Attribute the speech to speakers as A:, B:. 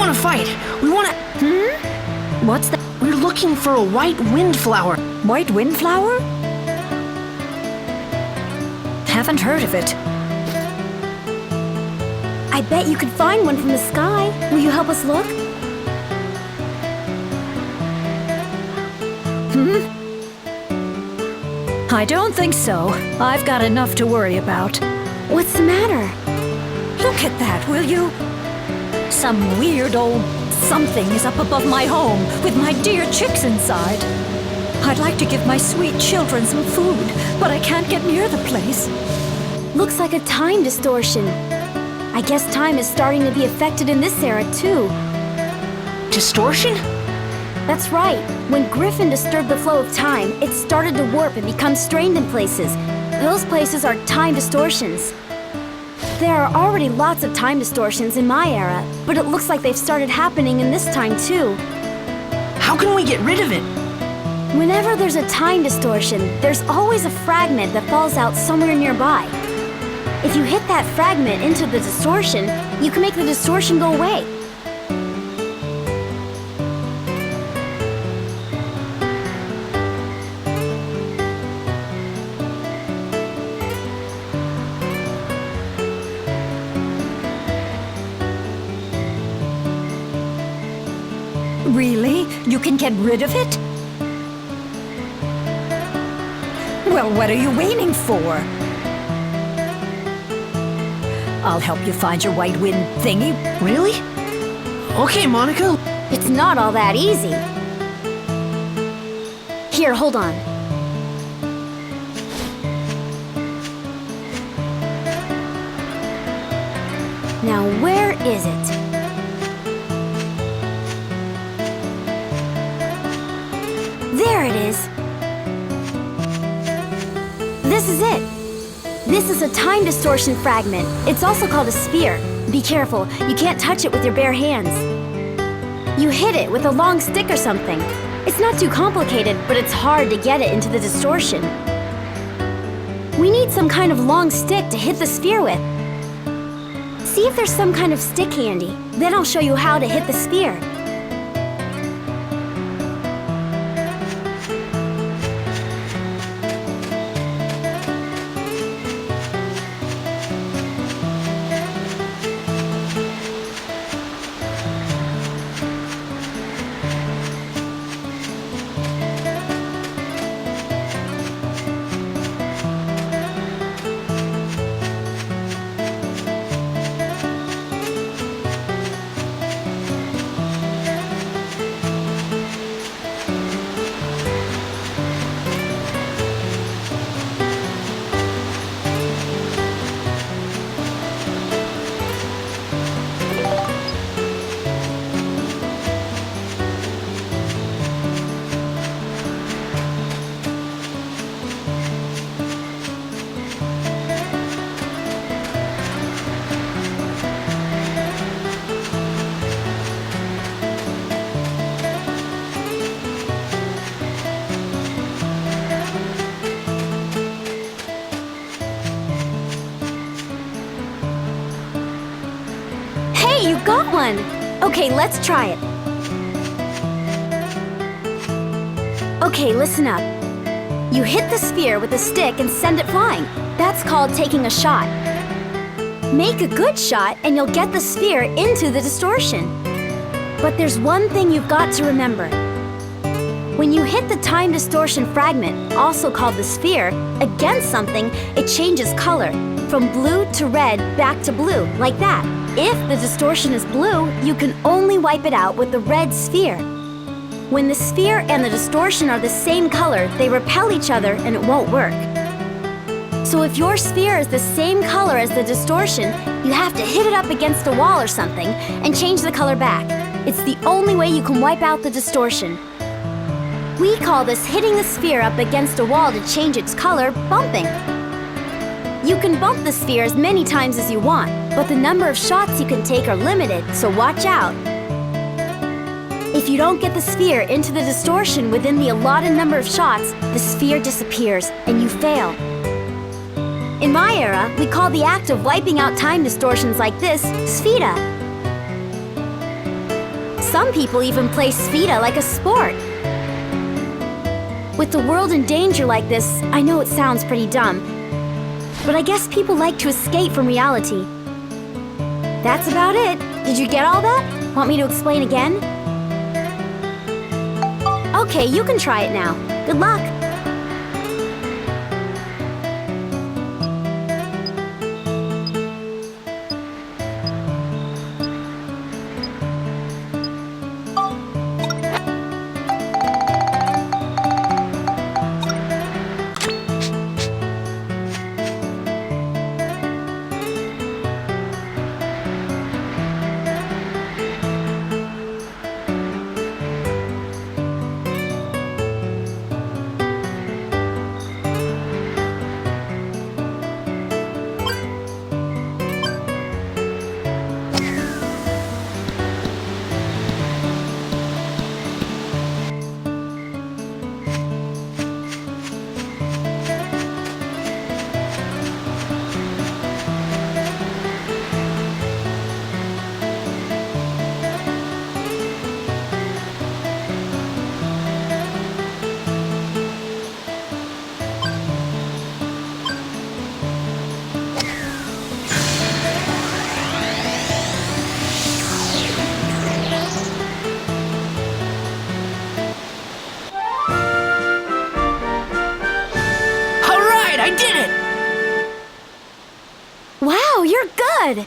A: want to fight. We want to...
B: What's that?
A: We're looking for a white windflower.
B: White windflower? Haven't heard of it.
C: I bet you could find one from the sky. Will you help us look?
B: I don't think so. I've got enough to worry about.
C: What's the matter?
B: Look at that, will you? Some weird old something is up above my home with my dear chicks inside. I'd like to give my sweet children some food, but I can't get near the place.
C: Looks like a time distortion. I guess time is starting to be affected in this era, too.
A: Distortion?
C: That's right. When Griffin disturbed the flow of time, it started to warp and become strained in places. Those places are time distortions. There are already lots of time distortions in my era, but it looks like they've started happening in this time, too.
A: How can we get rid of it?
C: Whenever there's a time distortion, there's always a fragment that falls out somewhere nearby. If you hit that fragment into the distortion, you can make the distortion go away.
B: Really? You can get rid of it? Well, what are you waiting for? I'll help you find your white wind thingy.
A: Really? Okay, Monica.
C: It's not all that easy. Here, hold on. Now, where is it? There it is. This is it. This is a time distortion fragment. It's also called a sphere. Be careful, you can't touch it with your bare hands. You hit it with a long stick or something. It's not too complicated, but it's hard to get it into the distortion. We need some kind of long stick to hit the sphere with. See if there's some kind of stick handy. Then I'll show you how to hit the sphere. You got one! Okay, let's try it. Okay, listen up. You hit the sphere with a stick and send it flying. That's called taking a shot. Make a good shot and you'll get the sphere into the distortion. But there's one thing you've got to remember. When you hit the time distortion fragment, also called the sphere, against something, it changes color. From blue to red, back to blue, like that. If the distortion is blue, you can only wipe it out with the red sphere. When the sphere and the distortion are the same color, they repel each other and it won't work. So if your sphere is the same color as the distortion, you have to hit it up against a wall or something and change the color back. It's the only way you can wipe out the distortion. We call this hitting the sphere up against a wall to change its color bumping. You can bump the sphere as many times as you want, but the number of shots you can take are limited, so watch out. If you don't get the sphere into the distortion within the allotted number of shots, the sphere disappears and you fail. In my era, we call the act of wiping out time distortions like this Spheda. Some people even play Spheda like a sport. With the world in danger like this, I know it sounds pretty dumb, but I guess people like to escape from reality. That's about it. Did you get all that? Want me to explain again? Okay, you can try it now. Good luck.
A: All right, I did it!
C: Wow, you're good!